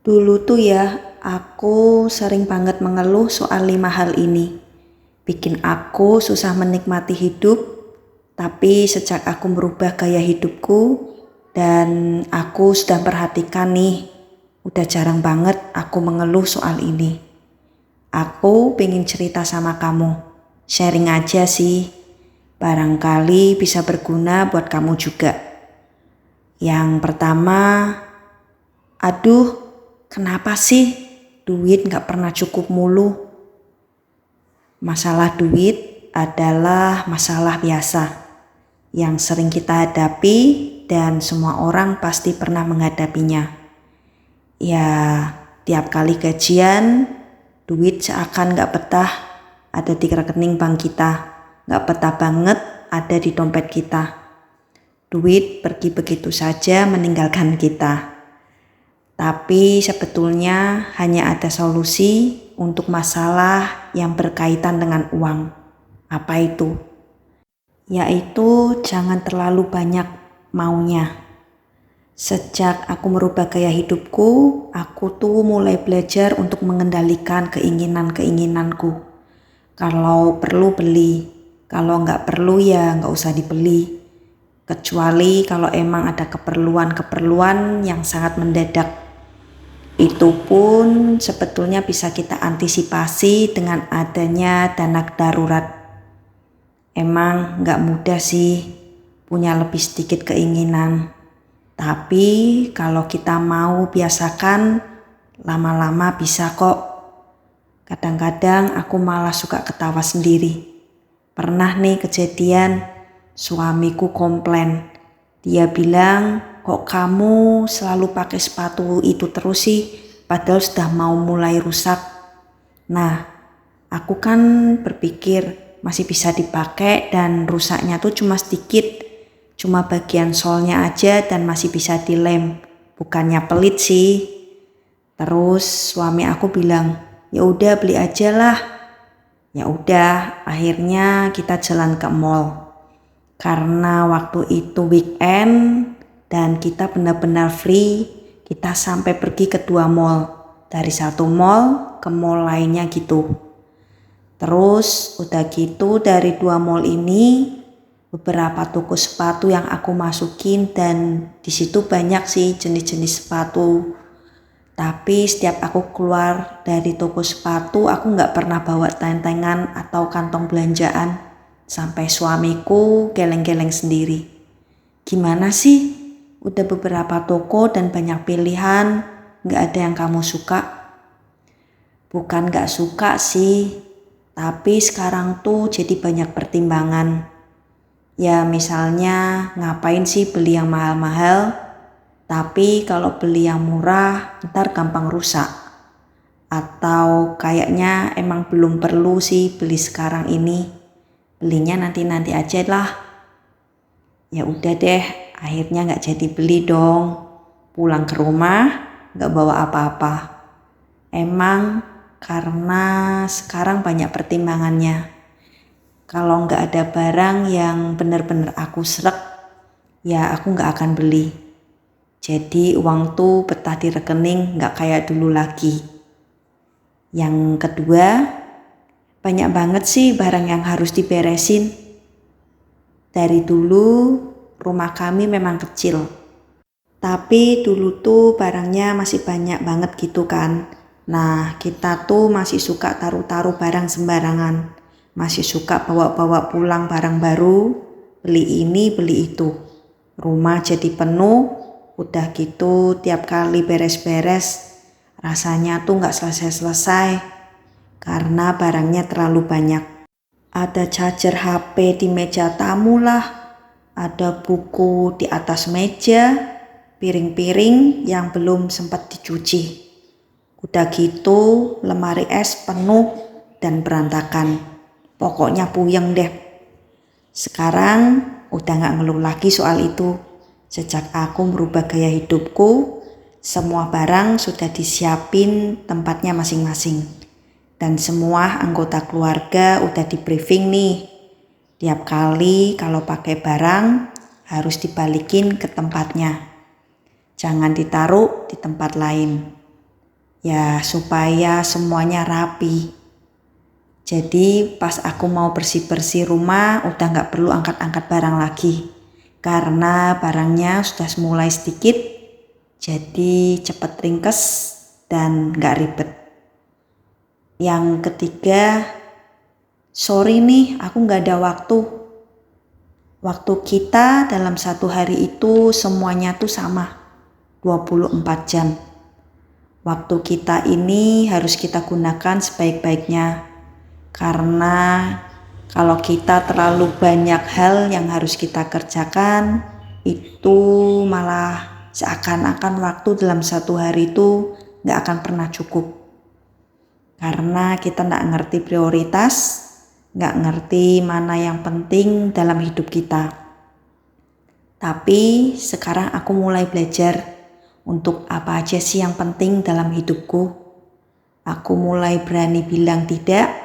Dulu tuh ya, aku sering banget mengeluh soal 5 hal ini. Bikin aku susah menikmati hidup, tapi sejak aku merubah gaya hidupku dan aku sudah perhatikan nih, udah jarang banget aku mengeluh soal ini. Aku pengen cerita sama kamu, sharing aja sih, barangkali bisa berguna buat kamu juga. Yang pertama, aduh, kenapa sih duit gak pernah cukup mulu? Masalah duit adalah masalah biasa yang sering kita hadapi dan semua orang pasti pernah menghadapinya. Ya, tiap kali gajian, duit seakan gak betah ada di rekening bank kita. Gak betah banget ada di dompet kita. Duit pergi begitu saja meninggalkan kita. Tapi sebetulnya hanya ada solusi untuk masalah yang berkaitan dengan uang. Apa itu? Yaitu jangan terlalu banyak maunya. Sejak aku merubah gaya hidupku, aku tuh mulai belajar untuk mengendalikan keinginan-keinginanku. Kalau perlu beli, kalau nggak perlu ya nggak usah dibeli. Kecuali kalau emang ada keperluan-keperluan yang sangat mendadak. Itu pun sebetulnya bisa kita antisipasi dengan adanya dana darurat. Emang gak mudah sih punya lebih sedikit keinginan. Tapi kalau kita mau biasakan, lama-lama bisa kok. Kadang-kadang aku malah suka ketawa sendiri. Pernah nih kejadian, suamiku komplain. Dia bilang, kok kamu selalu pakai sepatu itu terus sih, padahal sudah mau mulai rusak. Nah, aku kan berpikir masih bisa dipakai dan rusaknya tuh cuma sedikit. Cuma bagian solnya aja dan masih bisa dilem. Bukannya pelit sih. Terus suami aku bilang, ya udah beli aja lah. Ya udah, akhirnya kita jalan ke mall. Karena waktu itu weekend dan kita benar-benar free, kita sampai pergi ke 2 mall. Dari satu mall ke mall lainnya gitu. Terus udah gitu dari 2 mall ini beberapa toko sepatu yang aku masukin dan di situ banyak sih jenis-jenis sepatu. Tapi setiap aku keluar dari toko sepatu aku gak pernah bawa tentengan atau kantong belanjaan. Sampai suamiku geleng-geleng sendiri. Gimana sih? Udah beberapa toko dan banyak pilihan, gak ada yang kamu suka? Bukan gak suka sih, tapi sekarang tuh jadi banyak pertimbangan. Ya misalnya ngapain sih beli yang mahal-mahal? Tapi kalau beli yang murah ntar gampang rusak. Atau kayaknya emang belum perlu sih beli sekarang ini. Belinya nanti-nanti aja lah. Ya udah deh, akhirnya gak jadi beli dong. Pulang ke rumah gak bawa apa-apa. Emang karena sekarang banyak pertimbangannya. Kalau gak ada barang yang benar-benar aku srek, ya aku gak akan beli. Jadi uang tuh betah di rekening gak kayak dulu lagi. Yang kedua, banyak banget sih barang yang harus diberesin. Dari dulu rumah kami memang kecil. Tapi dulu tuh barangnya masih banyak banget gitu kan. Nah kita tuh masih suka taruh-taruh barang sembarangan. Masih suka bawa-bawa pulang barang baru. Beli ini beli itu. Rumah jadi penuh. Udah gitu tiap kali beres-beres rasanya tuh gak selesai-selesai. Karena barangnya terlalu banyak. Ada charger HP di meja tamu lah. Ada buku di atas meja. Piring-piring yang belum sempat dicuci. Udah gitu lemari es penuh dan berantakan. Pokoknya puyeng deh. Sekarang udah gak ngeluh lagi soal itu. Sejak aku merubah gaya hidupku, semua barang sudah disiapin tempatnya masing-masing. Dan semua anggota keluarga udah di briefing nih. Tiap kali kalau pakai barang harus dibalikin ke tempatnya. Jangan ditaruh di tempat lain. Ya supaya semuanya rapi. Jadi pas aku mau bersih-bersih rumah udah gak perlu angkat-angkat barang lagi. Karena barangnya sudah mulai sedikit. Jadi cepet ringkes dan gak ribet. Yang ketiga, sorry nih aku gak ada waktu. Waktu kita dalam satu hari itu semuanya tuh sama, 24 jam. Waktu kita ini harus kita gunakan sebaik-baiknya. Karena kalau kita terlalu banyak hal yang harus kita kerjakan, itu malah seakan-akan waktu dalam satu hari itu gak akan pernah cukup. Karena kita gak ngerti prioritas, gak ngerti mana yang penting dalam hidup kita. Tapi sekarang aku mulai belajar untuk apa aja sih yang penting dalam hidupku. Aku mulai berani bilang tidak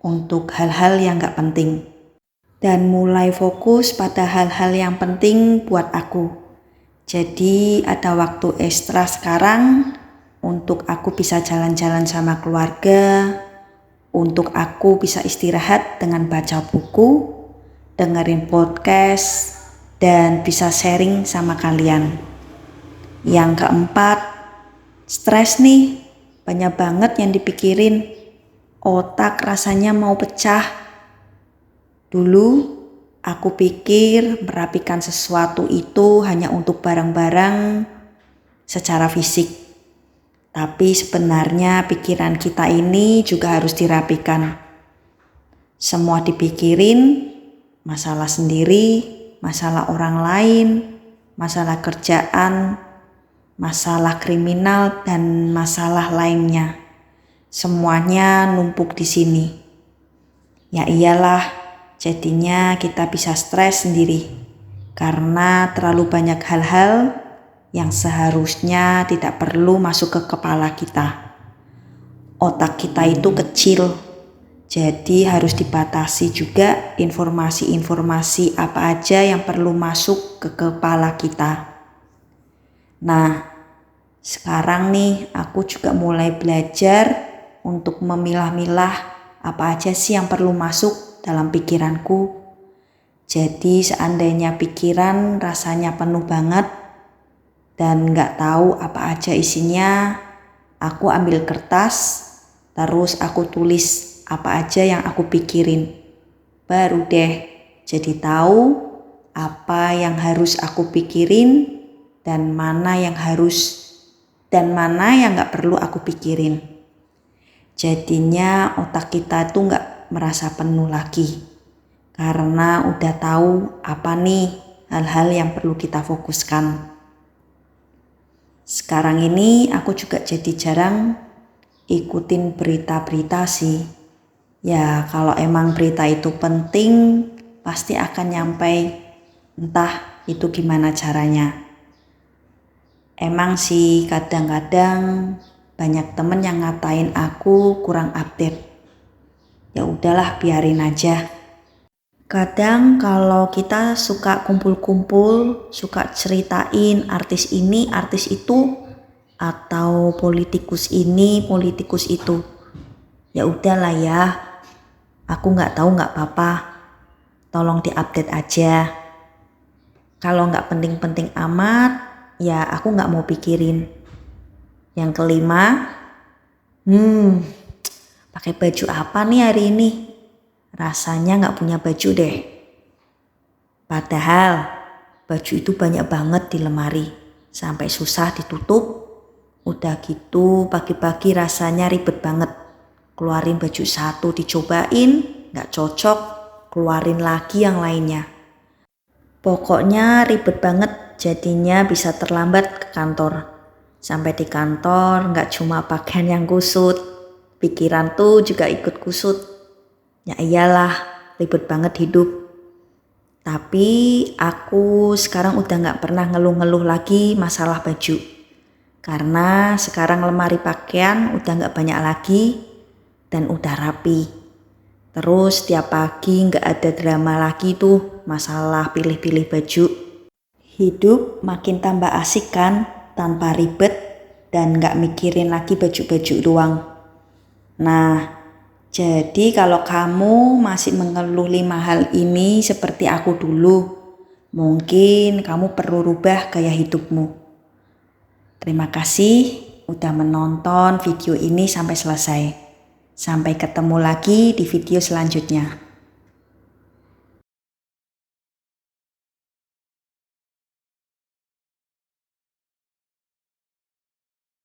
untuk hal-hal yang gak penting. Dan mulai fokus pada hal-hal yang penting buat aku. Jadi ada waktu ekstra sekarang untuk aku bisa jalan-jalan sama keluarga, untuk aku bisa istirahat dengan baca buku, dengerin podcast, dan bisa sharing sama kalian. Yang keempat, stres nih, banyak banget yang dipikirin, otak rasanya mau pecah. Dulu aku pikir merapikan sesuatu itu hanya untuk barang-barang secara fisik. Tapi sebenarnya pikiran kita ini juga harus dirapikan. Semua dipikirin, masalah sendiri, masalah orang lain, masalah kerjaan, masalah kriminal, dan masalah lainnya. Semuanya numpuk di sini. Ya iyalah, jadinya kita bisa stres sendiri. Karena terlalu banyak hal-hal yang seharusnya tidak perlu masuk ke kepala kita. Otak kita itu kecil, jadi harus dibatasi juga informasi-informasi apa aja yang perlu masuk ke kepala kita. Nah, sekarang nih aku juga mulai belajar untuk memilah-milah apa aja sih yang perlu masuk dalam pikiranku. Jadi seandainya pikiran rasanya penuh banget dan gak tahu apa aja isinya, aku ambil kertas, terus aku tulis apa aja yang aku pikirin. Baru deh jadi tahu apa yang harus aku pikirin dan mana yang gak perlu aku pikirin. Jadinya otak kita tuh gak merasa penuh lagi. Karena udah tahu apa nih hal-hal yang perlu kita fokuskan. Sekarang ini aku juga jadi jarang ikutin berita-berita sih. Ya kalau emang berita itu penting pasti akan nyampe, entah itu gimana caranya. Emang sih kadang-kadang banyak temen yang ngatain aku kurang update. Ya udahlah biarin aja. Kadang kalau kita suka kumpul-kumpul, suka ceritain artis ini, artis itu, atau politikus ini, politikus itu. Ya udahlah ya, aku nggak tahu nggak apa-apa, tolong diupdate aja. Kalau nggak penting-penting amat, ya aku nggak mau pikirin. Yang kelima, pakai baju apa nih hari ini? Rasanya gak punya baju deh. Padahal baju itu banyak banget di lemari. Sampai susah ditutup. Udah gitu pagi-pagi rasanya ribet banget. Keluarin baju satu dicobain, gak cocok, keluarin lagi yang lainnya. Pokoknya ribet banget, jadinya bisa terlambat ke kantor. Sampai di kantor gak cuma pakaian yang kusut, pikiran tuh juga ikut kusut. Ya iyalah, ribet banget hidup. Tapi aku sekarang udah gak pernah ngeluh-ngeluh lagi masalah baju. Karena sekarang lemari pakaian udah gak banyak lagi. dan udah rapi. Terus tiap pagi gak ada drama lagi tuh masalah pilih-pilih baju. Hidup makin tambah asik kan, tanpa ribet dan gak mikirin lagi baju-baju doang. Nah, jadi kalau kamu masih mengeluh 5 hal ini seperti aku dulu, mungkin kamu perlu rubah gaya hidupmu. Terima kasih udah menonton video ini sampai selesai. Sampai ketemu lagi di video selanjutnya.